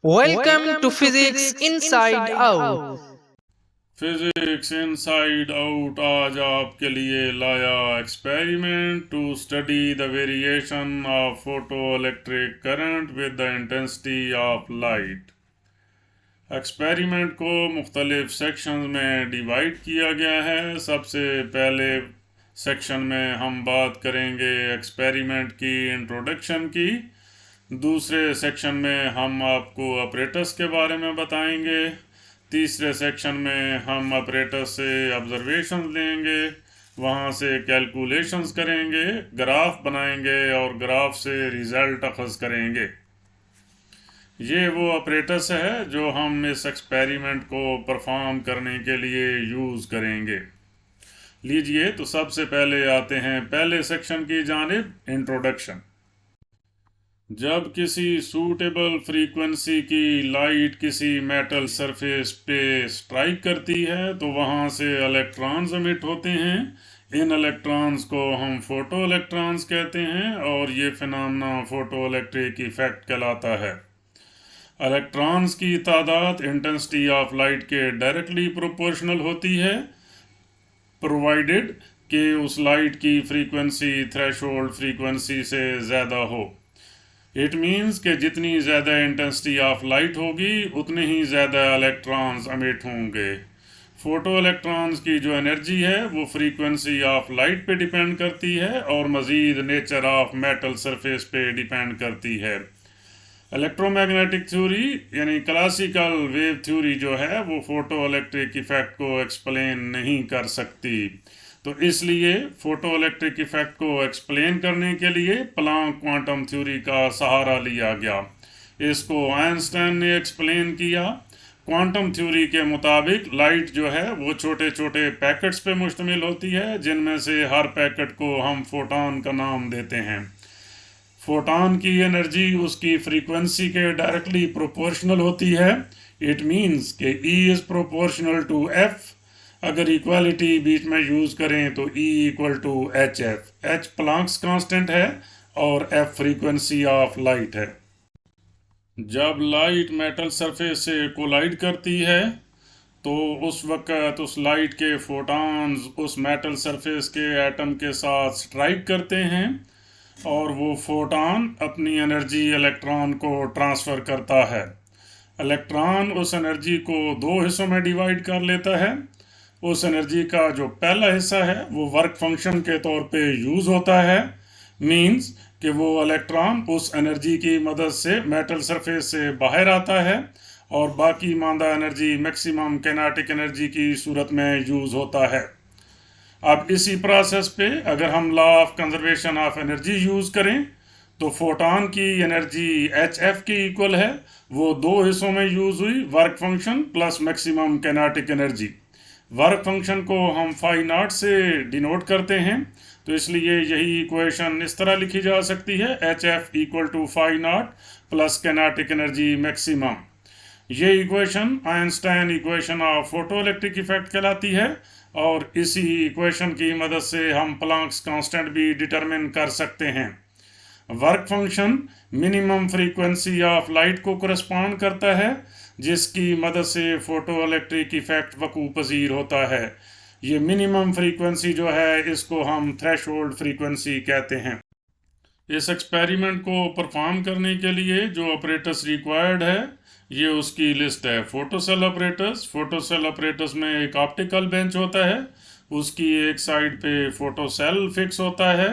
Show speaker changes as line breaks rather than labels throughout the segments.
Welcome to Physics Inside Out.
Physics inside out आज आपके लिए लाया experiment to study the variation of photo electric current with the intensity of light. Experiment को मुख्तलिफ sections में divide किया गया है। सबसे पहले सेक्शन में हम बात करेंगे एक्सपेरिमेंट की इंट्रोडक्शन की। दूसरे सेक्शन में हम आपको ऑपरेटर्स के बारे में बताएंगे। तीसरे सेक्शन में हम ऑपरेटर्स से ऑब्जर्वेशन लेंगे, वहाँ से कैलकुलेशंस करेंगे, ग्राफ बनाएंगे और ग्राफ से रिज़ल्ट अखज़ करेंगे। ये वो ऑपरेटर्स है जो हम इस एक्सपेरिमेंट को परफॉर्म करने के लिए यूज़ करेंगे। लीजिए तो सबसे पहले आते हैं पहले सेक्शन की जानिब, इंट्रोडक्शन। जब किसी सूटेबल फ्रीक्वेंसी की लाइट किसी मेटल सरफेस पे स्ट्राइक करती है तो वहाँ से इलेक्ट्रॉन्स एमिट होते हैं। इन इलेक्ट्रॉन्स को हम फोटो इलेक्ट्रॉन्स कहते हैं और ये फिनोमेना फोटो इलेक्ट्रिक इफेक्ट कहलाता है। इलेक्ट्रॉन्स की तादाद इंटेंसिटी ऑफ लाइट के डायरेक्टली प्रोपोर्शनल होती है, प्रोवाइडेड कि उस लाइट की फ्रीक्वेंसी थ्रेशोल्ड फ्रीक्वेंसी से ज़्यादा हो। इट मीन्स कि जितनी ज़्यादा इंटेंसिटी ऑफ लाइट होगी उतने ही ज़्यादा इलेक्ट्रॉन्स एमिट होंगे। फोटो इलेक्ट्रॉन्स की जो एनर्जी है वो फ्रीक्वेंसी ऑफ लाइट पे डिपेंड करती है और मज़ीद नेचर ऑफ मेटल सरफेस पे डिपेंड करती है। इलेक्ट्रोमैग्नेटिक थ्योरी यानी क्लासिकल वेव थ्योरी जो है वो फोटो इलेक्ट्रिक इफेक्ट को एक्सप्लेन नहीं कर सकती, तो इसलिए फोटो इलेक्ट्रिक इफेक्ट को एक्सप्लेन करने के लिए प्लांक क्वांटम थ्योरी का सहारा लिया गया। इसको आइंस्टाइन ने एक्सप्लेन किया। क्वांटम थ्योरी के मुताबिक लाइट जो है वो छोटे छोटे पैकेट्स पे मुश्तमिल होती है, जिनमें से हर पैकेट को हम फोटॉन का नाम देते हैं। फोटॉन की एनर्जी उसकी फ्रीक्वेंसी के डायरेक्टली प्रोपोर्शनल होती है। इट मीन्स कि E is proportional to F। अगर इक्वालिटी बीच में यूज़ करें तो E equal to H F. H Planck's constant है और F फ्रीक्वेंसी ऑफ लाइट है। जब लाइट मेटल सरफेस से कोलाइड करती है तो उस वक्त उस लाइट के फोटॉन्स उस मेटल सरफेस के एटम के साथ स्ट्राइक करते हैं और वो फोटॉन अपनी एनर्जी इलेक्ट्रॉन को ट्रांसफ़र करता है। इलेक्ट्रॉन उस एनर्जी को दो हिस्सों में डिवाइड कर लेता है। उस एनर्जी का जो पहला हिस्सा है वो वर्क फंक्शन के तौर पे यूज़ होता है। मींस कि वो इलेक्ट्रॉन उस एनर्जी की मदद से मेटल सरफेस से बाहर आता है और बाकी मांदा एनर्जी मैक्सिमम काइनेटिक एनर्जी की सूरत में यूज़ होता है। अब इसी प्रोसेस पे अगर हम law of conservation of energy use करें तो फोटॉन की एनर्जी HF की इक्वल है। वो दो हिस्सों में यूज़ हुई, work function plus maximum kinetic energy. Work function को हम फाई नॉट से डिनोट करते हैं, तो इसलिए यही इक्वेशन इस तरह लिखी जा सकती है, HF equal to phi not plus kinetic energy maximum. ये equation Einstein equation of photo electric effect कहलाती है और इसी इक्वेशन की मदद से हम प्लांक्स कांस्टेंट भी डिटरमिन कर सकते हैं। Work function minimum frequency of light को करस्पॉन्ड करता है, जिसकी मदद से फोटो इलेक्ट्रिक इफेक्ट वकू पजीर होता है। ये मिनिमम फ्रीक्वेंसी जो है इसको हम थ्रेशोल्ड फ्रीक्वेंसी कहते हैं। इस एक्सपेरिमेंट को परफॉर्म करने के लिए जो ऑपरेटर्स रिक्वायर्ड है ये उसकी लिस्ट है। Photocell operators. फोटोसेल ऑपरेटर्स में एक ऑप्टिकल बेंच होता है, उसकी एक साइड पे फोटोसेल फिक्स होता है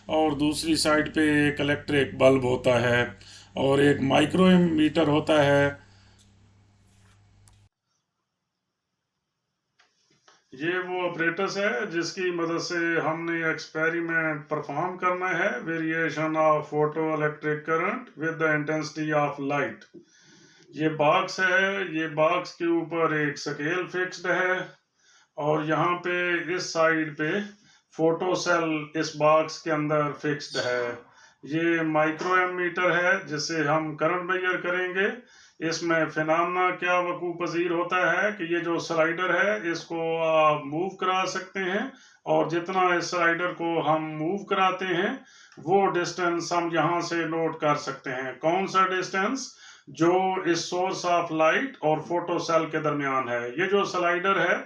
और दूसरी साइड पे एक इलेक्ट्रिक बल्ब होता है और एक माइक्रोमीटर होता है। ये वो ऑपरेटर्स है जिसकी मदद से हमने एक्सपेरिमेंट परफॉर्म करना है, variation of photo electric current with the intensity of light. ये बॉक्स है, ये बॉक्स के ऊपर एक स्केल फिक्स्ड है और यहाँ पे इस साइड पे फोटो सेल इस बॉक्स के अंदर फिक्स्ड है। ये माइक्रो एमीटर है जिससे हम करंट मेजर करेंगे। इसमें फिनोमेना क्या वकू पजीर होता है कि ये जो स्लाइडर है इसको आप मूव करा सकते हैं और जितना इस स्लाइडर को हम मूव कराते हैं वो डिस्टेंस हम यहाँ से नोट कर सकते हैं। कौन सा डिस्टेंस? जो इस सोर्स ऑफ लाइट और फोटो सेल के दरमियान है। ये जो स्लाइडर है,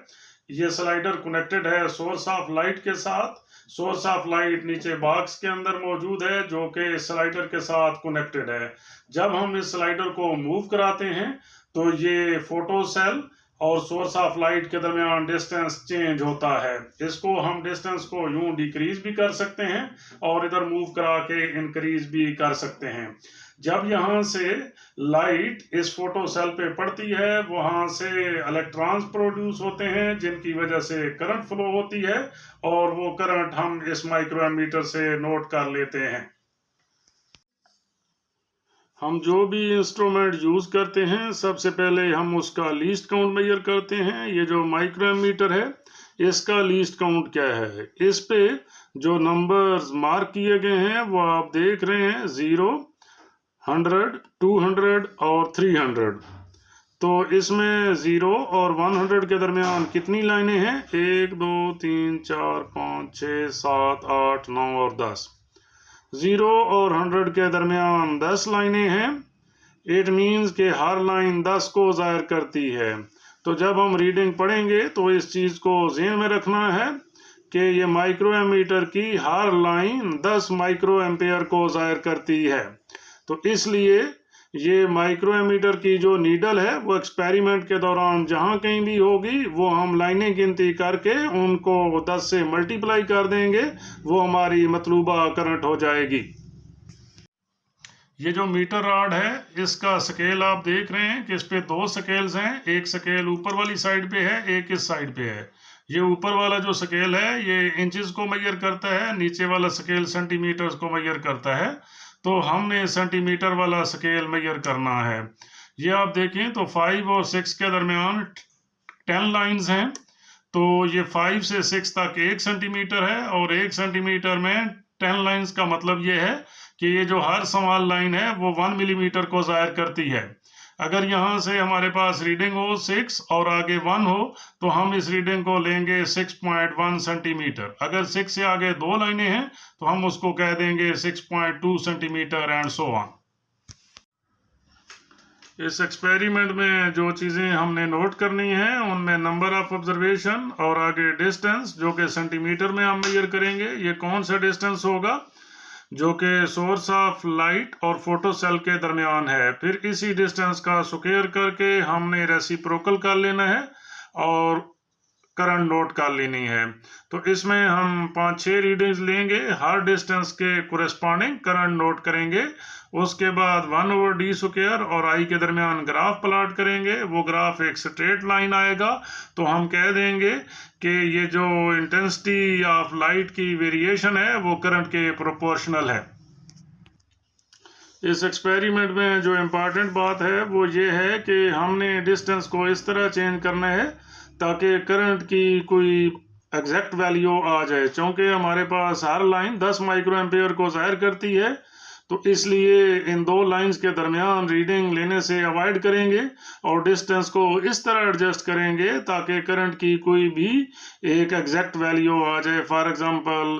ये स्लाइडर कनेक्टेड है सोर्स ऑफ लाइट के साथ। सोर्स ऑफ लाइट नीचे बॉक्स के अंदर मौजूद है जो कि स्लाइडर के साथ कनेक्टेड है। जब हम इस स्लाइडर को मूव कराते हैं तो ये फोटो सेल और सोर्स ऑफ लाइट के दरमियान डिस्टेंस चेंज होता है। इसको हम डिस्टेंस को यूं डिक्रीज भी कर सकते हैं और इधर मूव करा के इंक्रीज भी कर सकते हैं। जब यहाँ से लाइट इस फोटो सेल पे पड़ती है, वहां से इलेक्ट्रॉन्स प्रोड्यूस होते हैं जिनकी वजह से करंट फ्लो होती है और वो करंट हम इस माइक्रोमीटर से नोट कर लेते हैं। हम जो भी इंस्ट्रूमेंट यूज करते हैं, सबसे पहले हम उसका लीस्ट काउंट मेजर करते हैं। ये जो माइक्रोमीटर है, इसका लीस्ट काउंट क्या है? इस पे जो नंबर्स मार्क किए गए हैं वो आप देख रहे हैं, 0, 100, 200 और 300। तो इसमें 0 और 100 के दरमियान कितनी लाइनें हैं? 1, 2, 3, 4, 5, 6, 7, 8, 9 और 10। 0 और 100 के दरमियान 10 लाइनें हैं। इट मीन्स कि हर लाइन 10 को ज़ाहिर करती है। तो जब हम रीडिंग पढ़ेंगे तो इस चीज़ को ज़हन में रखना है कि ये माइक्रोमीटर की हर लाइन 10 माइक्रो एम्पेयर को ज़ाहिर करती है। तो इसलिए ये माइक्रोमीटर की जो नीडल है वो एक्सपेरिमेंट के दौरान जहाँ कहीं भी होगी वो हम लाइनें गिनती करके उनको 10 से मल्टीप्लाई कर देंगे, वो हमारी मतलूबा करंट हो जाएगी। ये जो मीटर रॉड है, इसका स्केल आप देख रहे हैं कि इस पे 2 स्केल्स हैं। एक स्केल ऊपर वाली साइड पे है, एक इस साइड पे है। ये ऊपर वाला जो स्केल है ये इंचेस को मेजर करता है, नीचे वाला स्केल सेंटीमीटर्स को मेजर करता है। तो हमने सेंटीमीटर वाला स्केल मेजर करना है। ये आप देखें तो 5 और 6 के दरमियान 10 लाइंस हैं। तो ये 5 से 6 तक 1 सेंटीमीटर है और 1 सेंटीमीटर में 10 लाइंस का मतलब ये है कि ये जो हर स्मॉल लाइन है वो 1 मिलीमीटर को ज़ाहिर करती है। अगर यहाँ से हमारे पास रीडिंग हो 6 और आगे 1 हो तो हम इस रीडिंग को लेंगे 6.1 सेंटीमीटर। अगर 6 से आगे 2 लाइनें हैं तो हम उसको कह देंगे 6.2 सेंटीमीटर एंड सो ऑन। इस एक्सपेरिमेंट में जो चीज़ें हमने नोट करनी है उनमें नंबर ऑफ ऑब्जर्वेशन और आगे डिस्टेंस जो कि सेंटीमीटर में हम मेजर करेंगे। ये कौन सा डिस्टेंस होगा? जो कि सोर्स ऑफ लाइट और फोटो सेल के दरमियान है। फिर इसी डिस्टेंस का स्क्वायर करके हमने रेसिप्रोकल कर लेना है और करंट नोट कर लेनी है। तो इसमें हम 5-6 रीडिंग्स लेंगे, हर डिस्टेंस के कोरेस्पॉन्डिंग करंट नोट करेंगे। उसके बाद 1/d² और I के दरमियान ग्राफ प्लॉट करेंगे। वो ग्राफ एक स्ट्रेट लाइन आएगा तो हम कह देंगे कि ये जो इंटेंसिटी ऑफ लाइट की वेरिएशन है वो करंट के प्रोपोर्शनल है। इस एक्सपेरिमेंट में जो इम्पॉर्टेंट बात है वो ये है कि हमने डिस्टेंस को इस तरह चेंज करना है ताकि करंट की कोई एग्जैक्ट वैल्यू आ जाए। चूँकि हमारे पास हर लाइन 10 माइक्रो एम्पेयर को ज़ाहिर करती है तो इसलिए इन 2 लाइंस के दरमियान रीडिंग लेने से अवॉइड करेंगे और डिस्टेंस को इस तरह एडजस्ट करेंगे ताकि करंट की कोई भी एक एग्जैक्ट वैल्यू आ जाए। फॉर एग्जांपल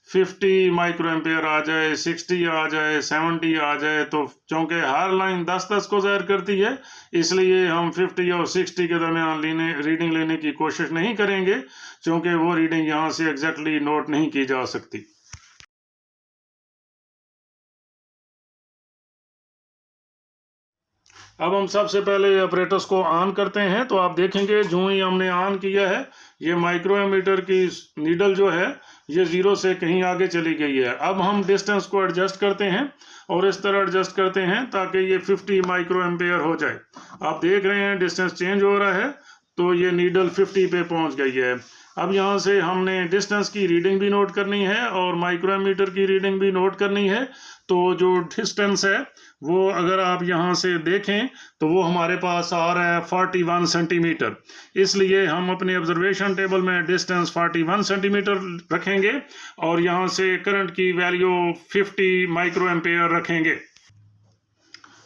50 माइक्रो एम्पेयर आ जाए, 60 आ जाए, 70 आ जाए। तो चूँकि हर लाइन 10-10 को ज़ाहिर करती है इसलिए हम 50 और 60 के दरमियान रीडिंग लेने की कोशिश नहीं करेंगे, क्योंकि वो रीडिंग यहाँ से एग्जैक्टली नोट नहीं की जा सकती। अब हम सबसे पहले ऑपरेटर्स को ऑन करते हैं। तो आप देखेंगे जो ही हमने ऑन किया है ये माइक्रोमीटर की नीडल जो है ये 0 से कहीं आगे चली गई है। अब हम डिस्टेंस को एडजस्ट करते हैं और इस तरह एडजस्ट करते हैं ताकि ये 50 माइक्रो एम्पेयर हो जाए। आप देख रहे हैं डिस्टेंस चेंज हो रहा है तो ये नीडल 50 पे पहुंच गई है। अब यहाँ से हमने डिस्टेंस की रीडिंग भी नोट करनी है और माइक्रोमीटर की रीडिंग भी नोट करनी है। तो जो डिस्टेंस है वो अगर आप यहाँ से देखें तो वो हमारे पास आ रहा है 41 सेंटीमीटर। इसलिए हम अपने ऑब्जर्वेशन टेबल में डिस्टेंस 41 सेंटीमीटर रखेंगे और यहाँ से करंट की वैल्यू 50 माइक्रो एम्पेयर रखेंगे।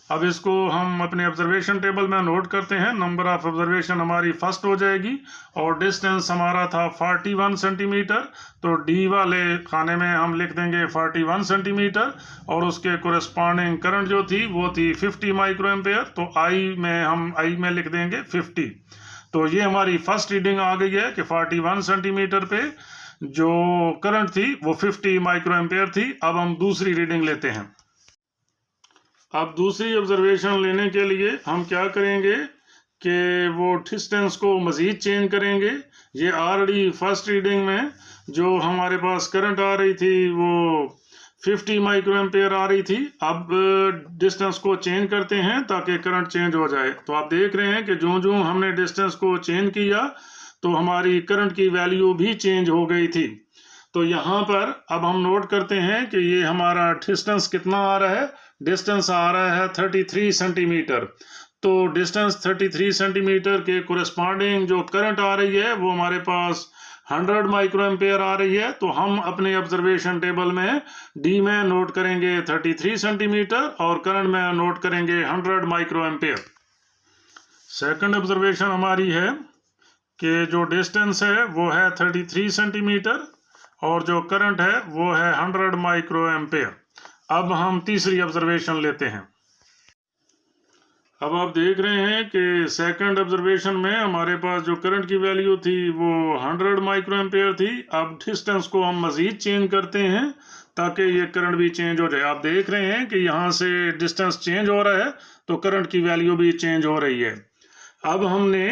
अब इसको हम अपने ऑब्जर्वेशन टेबल में नोट करते हैं। नंबर ऑफ ऑब्जर्वेशन हमारी फर्स्ट हो जाएगी और डिस्टेंस हमारा था 41 सेंटीमीटर, तो डी वाले खाने में हम लिख देंगे 41 सेंटीमीटर और उसके कोरेस्पॉन्डिंग करंट जो थी वो थी 50 माइक्रो एम्पेयर, तो आई में लिख देंगे 50। तो ये हमारी फर्स्ट रीडिंग आ गई है कि 41 सेंटीमीटर पे जो करंट थी वो 50 माइक्रो एम्पेयर थी। अब हम दूसरी रीडिंग लेते हैं। अब दूसरी ऑब्जर्वेशन लेने के लिए हम क्या करेंगे कि वो डिस्टेंस को मज़ीद चेंज करेंगे। ये ऑलरेडी फर्स्ट रीडिंग में जो हमारे पास करंट आ रही थी वो 50 माइक्रो एम्पेयर आ रही थी। अब डिस्टेंस को चेंज करते हैं ताकि करंट चेंज हो जाए। तो आप देख रहे हैं कि जो हमने डिस्टेंस को चेंज किया तो हमारी करंट की वैल्यू भी चेंज हो गई थी। तो यहाँ पर अब हम नोट करते हैं कि ये हमारा डिस्टेंस कितना आ रहा है। डिस्टेंस आ रहा है 33 सेंटीमीटर। तो डिस्टेंस 33 सेंटीमीटर के कोरेस्पॉन्डिंग जो करंट आ रही है वो हमारे पास 100 माइक्रो एम्पेयर आ रही है। तो हम अपने ऑब्जर्वेशन टेबल में डी में नोट करेंगे 33 सेंटीमीटर और करंट में नोट करेंगे 100 माइक्रो एम्पेयर। सेकंड ऑब्जर्वेशन हमारी है कि जो डिस्टेंस है वो है 33 सेंटीमीटर और जो करंट है वो है 100 माइक्रो एम्पेयर। अब हम तीसरी ऑब्जर्वेशन लेते हैं। अब आप देख रहे हैं कि सेकंड ऑब्जर्वेशन में हमारे पास जो करंट की वैल्यू थी वो 100 माइक्रो एम्पेयर थी। अब डिस्टेंस को हम मज़ीद चेंज करते हैं ताकि ये करंट भी चेंज हो जाए। आप देख रहे हैं कि यहाँ से डिस्टेंस चेंज हो रहा है तो करंट की वैल्यू भी चेंज हो रही है। अब हमने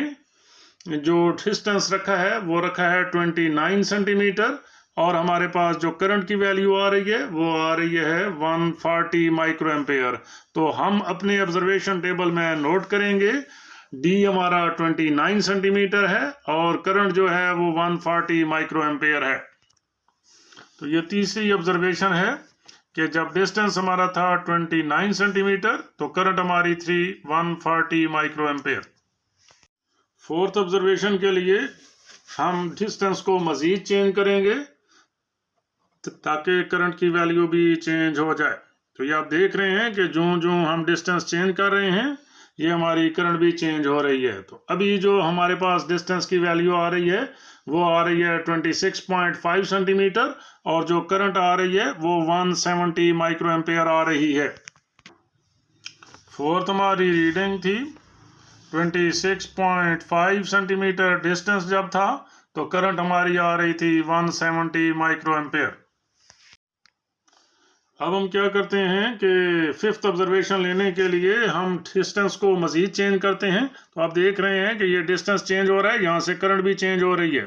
जो डिस्टेंस रखा है वो रखा है 29 सेंटीमीटर और हमारे पास जो करंट की वैल्यू आ रही है वो आ रही है 140 माइक्रो एम्पेयर। तो हम अपने ऑब्जर्वेशन टेबल में नोट करेंगे डी हमारा 29 सेंटीमीटर है और करंट जो है वो 140 माइक्रो एम्पेयर है। तो ये तीसरी ऑब्जर्वेशन है कि जब डिस्टेंस हमारा था 29 सेंटीमीटर तो करंट हमारी थी 140 माइक्रो एम्पेयर। फोर्थ ऑब्जर्वेशन के लिए हम डिस्टेंस को मज़ीद चेंज करेंगे ताकि करंट की वैल्यू भी चेंज हो जाए। तो ये आप देख रहे हैं कि जो हम डिस्टेंस चेंज कर रहे हैं ये हमारी करंट भी चेंज हो रही है। तो अभी जो हमारे पास डिस्टेंस की वैल्यू आ रही है वो आ रही है 26.5 सेंटीमीटर और जो करंट आ रही है वो 170 माइक्रो एम्पेयर आ रही है। फोर्थ हमारी रीडिंग थी 26.5 सेंटीमीटर डिस्टेंस जब था तो करंट हमारी आ रही थी 170 माइक्रो एम्पेयर। अब हम क्या करते हैं कि फिफ्थ ऑब्जर्वेशन लेने के लिए हम डिस्टेंस को मज़ीद चेंज करते हैं। तो आप देख रहे हैं कि ये डिस्टेंस चेंज हो रहा है, यहाँ से करंट भी चेंज हो रही है।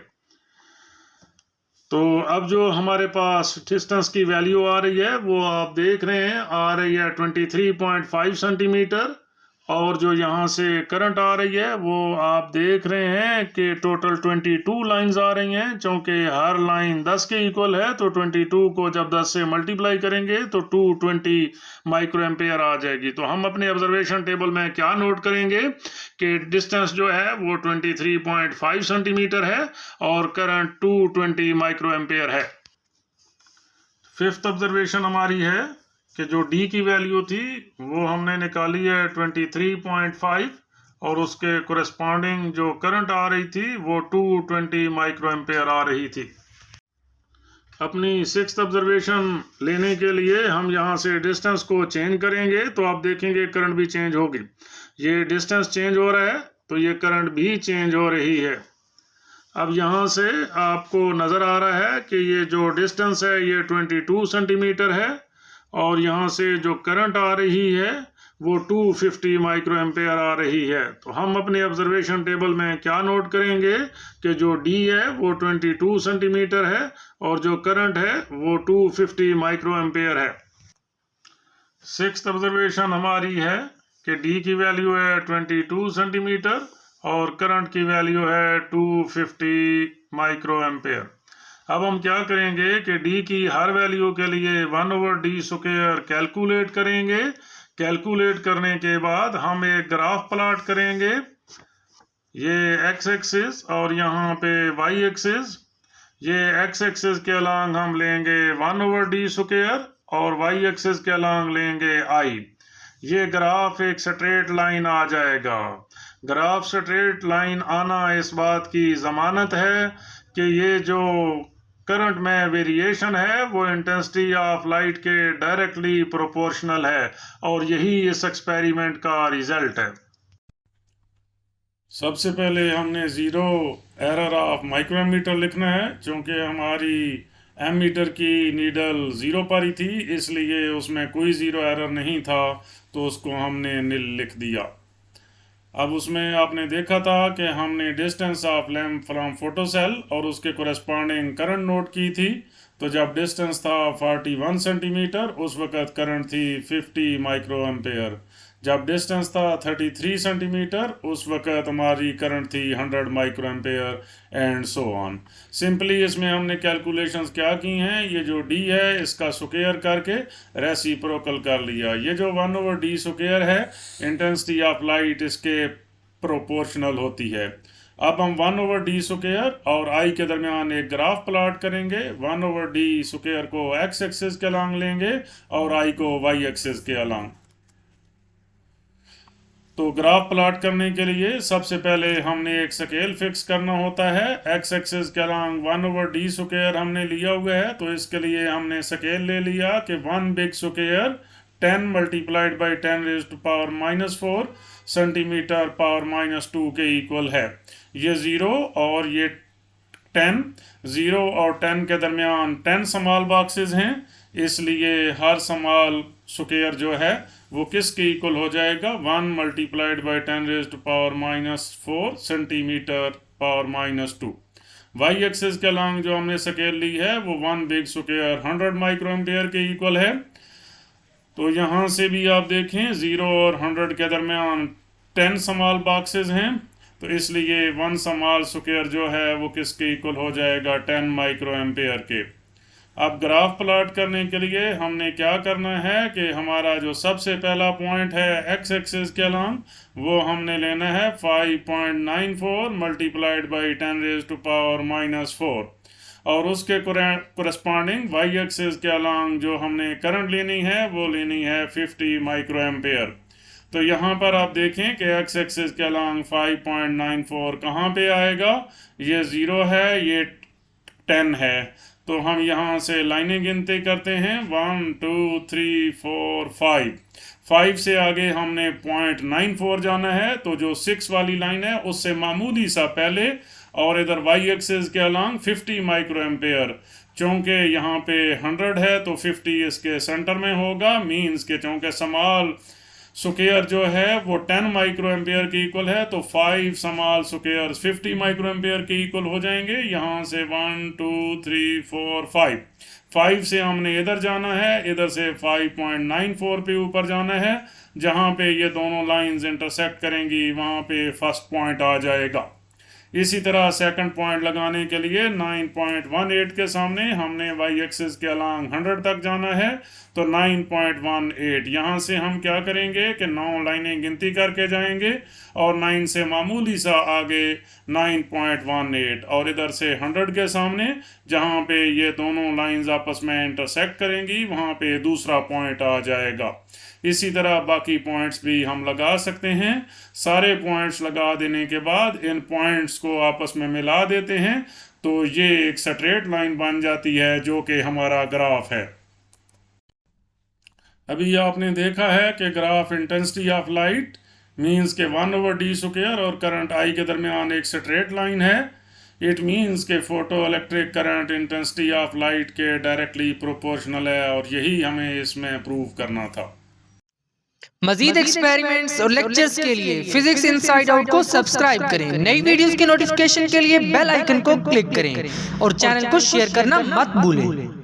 तो अब जो हमारे पास डिस्टेंस की वैल्यू आ रही है वो आप देख रहे हैं आ रही है 23.5 सेंटीमीटर और जो यहाँ से करंट आ रही है वो आप देख रहे हैं कि टोटल 22 लाइंस आ रही हैं। क्योंकि हर लाइन 10 के इक्वल है तो 22 को जब 10 से मल्टीप्लाई करेंगे तो 220 माइक्रो एम्पेयर आ जाएगी। तो हम अपने ऑब्जर्वेशन टेबल में क्या नोट करेंगे कि डिस्टेंस जो है वो 23.5 सेंटीमीटर है और करंट 220 माइक्रो एम्पेयर है। फिफ्थ ऑब्जर्वेशन हमारी है कि जो डी की वैल्यू थी वो हमने निकाली है 23.5 और उसके कोरेस्पॉन्डिंग जो करंट आ रही थी वो 220 माइक्रो एम्पेयर आ रही थी। अपनी सिक्स्थ ऑब्जर्वेशन लेने के लिए हम यहाँ से डिस्टेंस को चेंज करेंगे तो आप देखेंगे करंट भी चेंज होगी। ये डिस्टेंस चेंज हो रहा है तो ये करंट भी चेंज हो रही है। अब यहाँ से आपको नज़र आ रहा है कि ये जो डिस्टेंस है ये 22 सेंटीमीटर है और यहाँ से जो करंट आ रही है वो 250 माइक्रो एम्पेयर आ रही है। तो हम अपने ऑब्जर्वेशन टेबल में क्या नोट करेंगे कि जो डी है वो 22 सेंटीमीटर है और जो करंट है वो 250 माइक्रो एम्पेयर है। सिक्स्थ ऑब्जर्वेशन हमारी है कि डी की वैल्यू है 22 सेंटीमीटर और करंट की वैल्यू है 250 माइक्रो एम्पेयर। अब हम क्या करेंगे कि डी की हर वैल्यू के लिए 1/d² कैलकुलेट करेंगे। कैलकुलेट करने के बाद हम एक ग्राफ प्लॉट करेंगे, ये एक्स एक्सिस और यहाँ पे वाई एक्सिस। ये एक्स एक्सिस के अलॉन्ग हम लेंगे 1/d² और वाई एक्सिस के अलॉन्ग लेंगे आई। ये ग्राफ एक स्ट्रेट लाइन आ जाएगा। ग्राफ स्ट्रेट लाइन आना इस बात की ज़मानत है कि ये जो करंट में वेरिएशन है वो इंटेंसिटी ऑफ लाइट के डायरेक्टली प्रोपोर्शनल है, और यही इस एक्सपेरिमेंट का रिजल्ट है। सबसे पहले हमने ज़ीरो एरर ऑफ माइक्रोमीटर लिखना है, क्योंकि हमारी एमीटर की नीडल ज़ीरो पर ही थी, इसलिए उसमें कोई ज़ीरो एरर नहीं था, तो उसको हमने नील लिख दिया। अब उसमें आपने देखा था कि हमने distance of lamp from photocell और उसके कोरेस्पॉन्डिंग करंट नोट की थी। तो जब डिस्टेंस था 41 सेंटीमीटर उस वक़्त करंट थी 50 माइक्रो एम्पेयर। जब डिस्टेंस था 33 सेंटीमीटर उस वक़्त हमारी करंट थी 100 micro ampere, and so on. Simply इसमें हमने कैलकुलेशंस क्या की हैं, ये जो d है इसका स्क्वायर करके रेसिप्रोकल कर लिया। ये जो 1/d स्क्वायर है इंटेंसिटी ऑफ लाइट इसके प्रोपोर्शनल होती है। अब हम 1/d स्क्वायर और i के दरमियान एक ग्राफ प्लॉट करेंगे। 1/d स्क्वायर को x एक्सिस के अलॉन्ग लेंगे और i को y एक्सिस के अलॉन्ग। तो ग्राफ प्लॉट करने के लिए सबसे पहले हमने एक स्केल फिक्स करना होता है। x एक्सिस के अलॉन्ग 1/d स्क्वायर हमने लिया हुआ है, तो इसके लिए हमने स्केल ले लिया कि 1 big square 10 multiplied by 10⁻⁻⁴ centimetre power -2 के इक्वल है। ये 0 और ये 10, 0 और 10 के दरमियान 10 स्मॉल बॉक्सेस हैं, इसलिए हर स्मॉल स्क्वायर जो है वो किसके इक्वल हो जाएगा, 1 multiplied by 10⁻⁻⁴ centimetre power -2। y axis के अलॉन्ग जो हमने स्केल ली है वो 1 बिग स्क्वायर 100 माइक्रो एम्पेयर के इक्वल है। तो यहाँ से भी आप देखें 0 और 100 के दरमियान 10 स्मॉल बॉक्सेस हैं, तो इसलिए 1 स्मॉल स्क्वायर जो है वो किसके इक्वल हो जाएगा, 10 माइक्रो एम्पेयर के। अब ग्राफ प्लॉट करने के लिए हमने क्या करना है कि हमारा जो सबसे पहला पॉइंट है x एक्सिस के अलॉन्ग वो हमने लेना है 5.94 मल्टीप्लाइड बाई 10⁻⁻⁴, और उसके कोरेस्पॉन्डिंग y एक्सिस के अलॉन्ग जो हमने करंट लेनी है वो लेनी है 50 माइक्रो एम्पेयर। तो यहाँ पर आप देखें कि x एक्सिस के अलॉन्ग 5.94 कहाँ पे आएगा, ये 0 है, ये 10 है। तो हम यहाँ से लाइनें गिनते करते हैं 1 2 3 4 5। 5 से आगे हमने 0.94 जाना है, तो जो 6 वाली लाइन है उससे मामूली सा पहले, और इधर y एक्सिस के अलॉन्ग 50 माइक्रो एम्पेयर। चूँकि यहाँ पे 100 है तो 50 इसके सेंटर में होगा, मीन्स के चूँकि स्मॉल स्क्वायर जो है वो 10 माइक्रो एम्पेयर के इक्वल है, तो 5 स्मॉल स्क्वायर 50 माइक्रो एम्पेयर के इक्वल हो जाएंगे। यहाँ से 1 2 3 4 5। 5 से हमने इधर जाना है, इधर से 5.94 पे ऊपर जाना है, जहाँ पे ये दोनों लाइंस इंटरसेक्ट करेंगी वहाँ पे फर्स्ट पॉइंट आ जाएगा। इसी तरह सेकंड पॉइंट लगाने के लिए 9.18 के सामने हमने y एक्सिस के अलॉन्ग 100 तक जाना है, तो 9.18। यहाँ से हम क्या करेंगे कि 9 लाइनें गिनती करके जाएंगे और 9 से मामूली सा आगे 9.18, और इधर से 100 के सामने जहाँ पे ये दोनों लाइंस आपस में इंटरसेक्ट करेंगी वहाँ पे दूसरा पॉइंट आ जाएगा। इसी तरह बाकी पॉइंट्स भी हम लगा सकते हैं। सारे पॉइंट्स लगा देने के बाद इन पॉइंट्स को आपस में मिला देते हैं, तो ये एक स्ट्रेट लाइन बन जाती है जो कि हमारा ग्राफ है। अभी आपने देखा है कि graph intensity of light means के 1/d स्क्वायर और करंट I के दरमियान एक स्ट्रेट लाइन है। इट मीन्स के photo electric current intensity of light के डायरेक्टली प्रोपोर्शनल है, और यही हमें इसमें प्रूव करना था।
मजीद एक्सपेरिमेंट्स और लेक्चर्स के लिए फिजिक्स इनसाइड आउट को सब्सक्राइब करें। नई वीडियोस के नोटिफिकेशन के लिए बेल आइकन को क्लिक करें और चैनल को शेयर करना मत भूलें।